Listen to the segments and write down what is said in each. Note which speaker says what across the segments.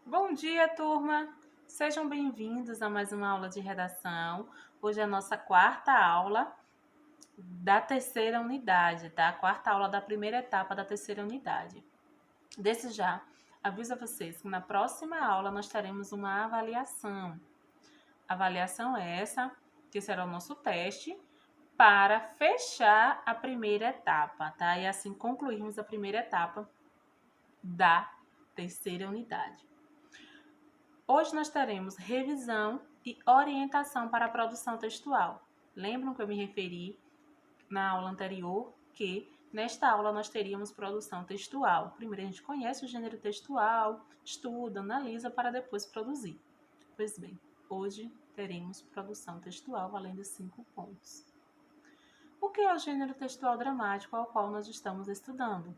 Speaker 1: Bom dia, turma! Sejam bem-vindos a mais uma aula de redação. Hoje é a nossa quarta aula da terceira unidade, tá? Quarta aula da primeira etapa da terceira unidade. Desde já, aviso a vocês que na próxima aula nós teremos uma avaliação. Avaliação é essa, que será o nosso teste para fechar a primeira etapa, tá? E assim concluirmos a primeira etapa da terceira unidade. Hoje nós teremos revisão e orientação para a produção textual. Lembram que eu me referi na aula anterior que nesta aula nós teríamos produção textual. Primeiro a gente conhece o gênero textual, estuda, analisa para depois produzir. Pois bem, hoje teremos produção textual valendo 5 pontos. O que é o gênero textual dramático ao qual nós estamos estudando?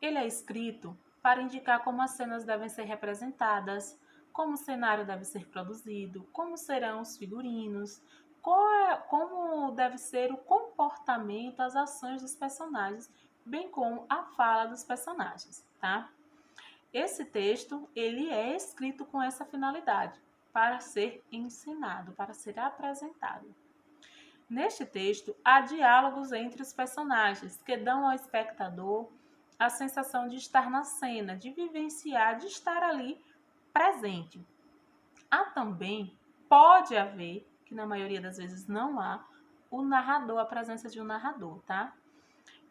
Speaker 1: Ele é escrito para indicar como as cenas devem ser representadas, como o cenário deve ser produzido, como serão os figurinos, como deve ser o comportamento, as ações dos personagens, bem como a fala dos personagens, tá? Esse texto, ele é escrito com essa finalidade, para ser ensinado, para ser apresentado. Neste texto, há diálogos entre os personagens que dão ao espectador a sensação de estar na cena, de vivenciar, de estar ali presente. Há também, pode haver, que na maioria das vezes não há, o narrador, a presença de um narrador, tá?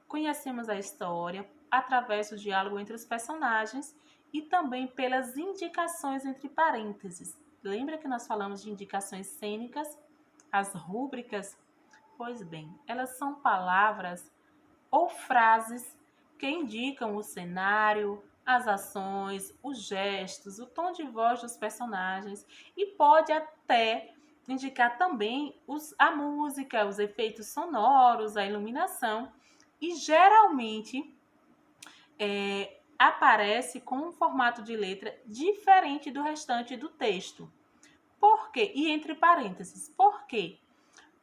Speaker 1: Conhecemos a história através do diálogo entre os personagens e também pelas indicações entre parênteses. Lembra que nós falamos de indicações cênicas? As rúbricas? Pois bem, elas são palavras ou frases que indicam o cenário, as ações, os gestos, o tom de voz dos personagens e pode até indicar também a música, os efeitos sonoros, a iluminação e geralmente aparece com um formato de letra diferente do restante do texto. Por quê? E entre parênteses, por quê?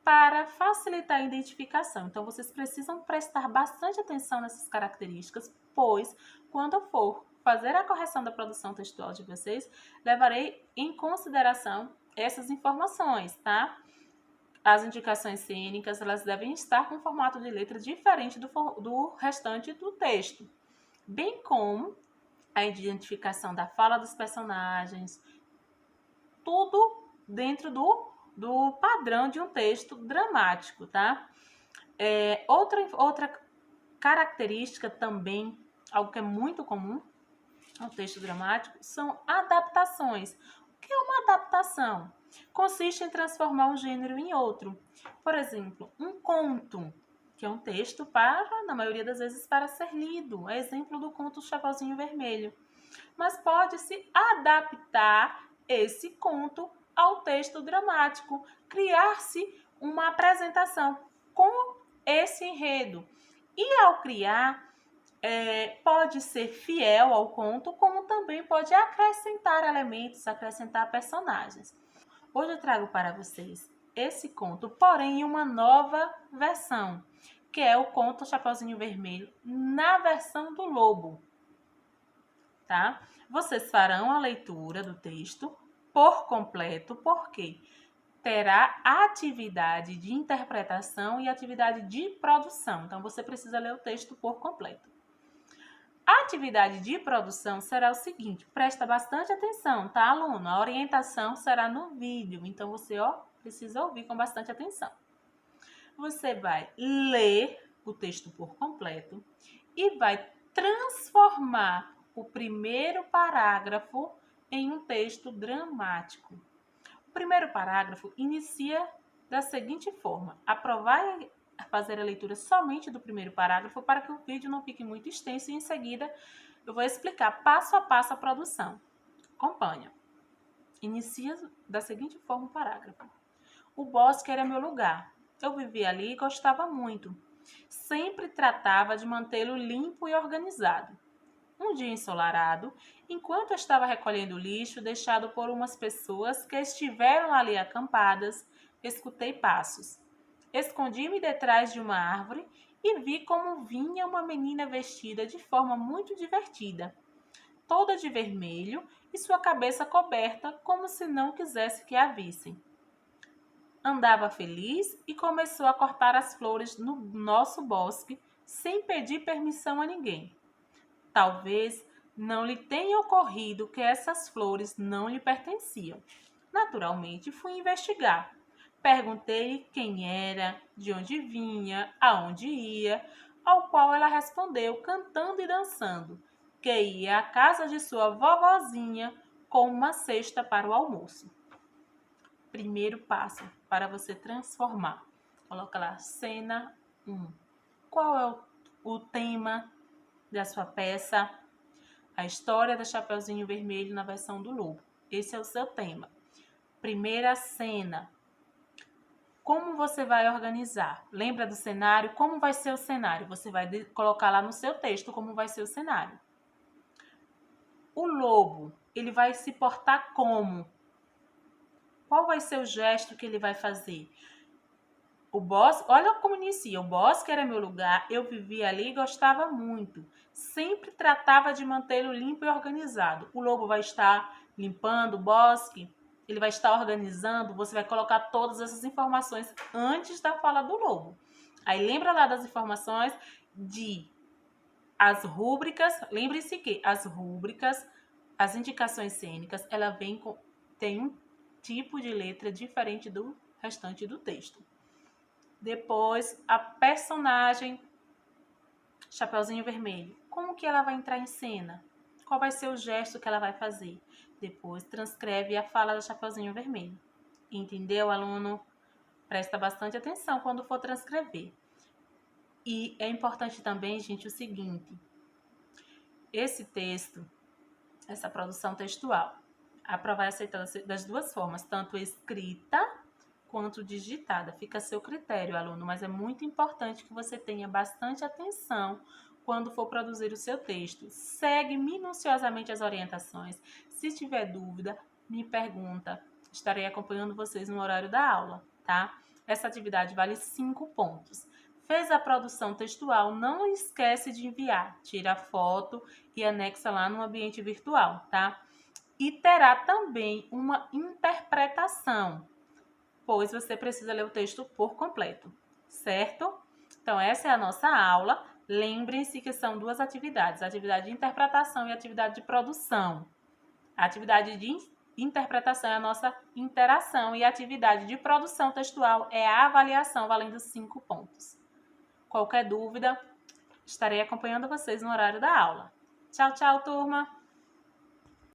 Speaker 1: Para facilitar a identificação. Então, vocês precisam prestar bastante atenção nessas características, pois, quando eu for fazer a correção da produção textual de vocês, levarei em consideração essas informações, tá? As indicações cênicas, elas devem estar com formato de letra diferente do restante do texto, bem como a identificação da fala dos personagens, tudo dentro do padrão de um texto dramático, tá? Outra característica também, algo que é muito comum no texto dramático, são adaptações. O que é uma adaptação? Consiste em transformar um gênero em outro. Por exemplo, um conto, que é um texto para, na maioria das vezes, para ser lido. É exemplo do conto Chapeuzinho Vermelho. Mas pode-se adaptar esse conto ao texto dramático, criar-se uma apresentação com esse enredo. E ao criar, pode ser fiel ao conto, como também pode acrescentar elementos, acrescentar personagens. Hoje eu trago para vocês esse conto, porém em uma nova versão, que é o conto Chapeuzinho Vermelho, na versão do Lobo. Tá? Vocês farão a leitura do texto por completo, porque terá atividade de interpretação e atividade de produção. Então, você precisa ler o texto por completo. A atividade de produção será o seguinte, presta bastante atenção, tá, aluno? A orientação será no vídeo, então você, precisa ouvir com bastante atenção. Você vai ler o texto por completo e vai transformar o primeiro parágrafo em um texto dramático. O primeiro parágrafo inicia da seguinte forma: aprovar a fazer a leitura somente do primeiro parágrafo para que o vídeo não fique muito extenso e em seguida eu vou explicar passo a passo a produção. Acompanha. Inicia da seguinte forma o parágrafo: o bosque era meu lugar. Eu vivia ali e gostava muito. Sempre tratava de mantê-lo limpo e organizado. Um dia ensolarado, enquanto eu estava recolhendo o lixo deixado por umas pessoas que estiveram ali acampadas, escutei passos. Escondi-me detrás de uma árvore e vi como vinha uma menina vestida de forma muito divertida. toda de vermelho e sua cabeça coberta, como se não quisesse que a vissem. Andava feliz e começou a cortar as flores no nosso bosque, sem pedir permissão a ninguém. Talvez não lhe tenha ocorrido que essas flores não lhe pertenciam. Naturalmente, fui investigar. Perguntei quem era, de onde vinha, aonde ia, ao qual ela respondeu, cantando e dançando, que ia à casa de sua vovozinha com uma cesta para o almoço. Primeiro passo para você transformar. Coloca lá, cena 1. Qual é o tema da sua peça? A história do Chapeuzinho Vermelho na versão do Lobo. Esse é o seu tema. Primeira cena. Como você vai organizar? Lembra do cenário? Como vai ser o cenário? Você vai colocar lá no seu texto como vai ser o cenário. O lobo, ele vai se portar como? Qual vai ser o gesto que ele vai fazer? O bosque, olha como inicia. O bosque era meu lugar, eu vivia ali e gostava muito. Sempre tratava de mantê-lo limpo e organizado. O lobo vai estar limpando o bosque, ele vai estar organizando, você vai colocar todas essas informações antes da fala do lobo. Aí lembra lá das informações de as rúbricas, lembre-se que as rúbricas, as indicações cênicas, ela tem um tipo de letra diferente do restante do texto. Depois, a personagem Chapeuzinho Vermelho. Como que ela vai entrar em cena? Qual vai ser o gesto que ela vai fazer? Depois, transcreve a fala do Chapeuzinho Vermelho. Entendeu, aluno? Presta bastante atenção quando for transcrever. E é importante também, gente, o seguinte. Esse texto, essa produção textual, a prova é aceitada das duas formas, tanto escrita quanto digitada. Fica a seu critério, aluno, mas é muito importante que você tenha bastante atenção quando for produzir o seu texto. Segue minuciosamente as orientações. Se tiver dúvida, me pergunta. Estarei acompanhando vocês no horário da aula, tá? Essa atividade vale 5 pontos. Fez a produção textual, não esquece de enviar. Tira a foto e anexa lá no ambiente virtual, tá? E terá também uma interpretação, pois você precisa ler o texto por completo, certo? Então, essa é a nossa aula. Lembrem-se que são duas atividades, a atividade de interpretação e a atividade de produção. A atividade de interpretação é a nossa interação e a atividade de produção textual é a avaliação valendo 5 pontos. Qualquer dúvida, estarei acompanhando vocês no horário da aula. Tchau, tchau, turma!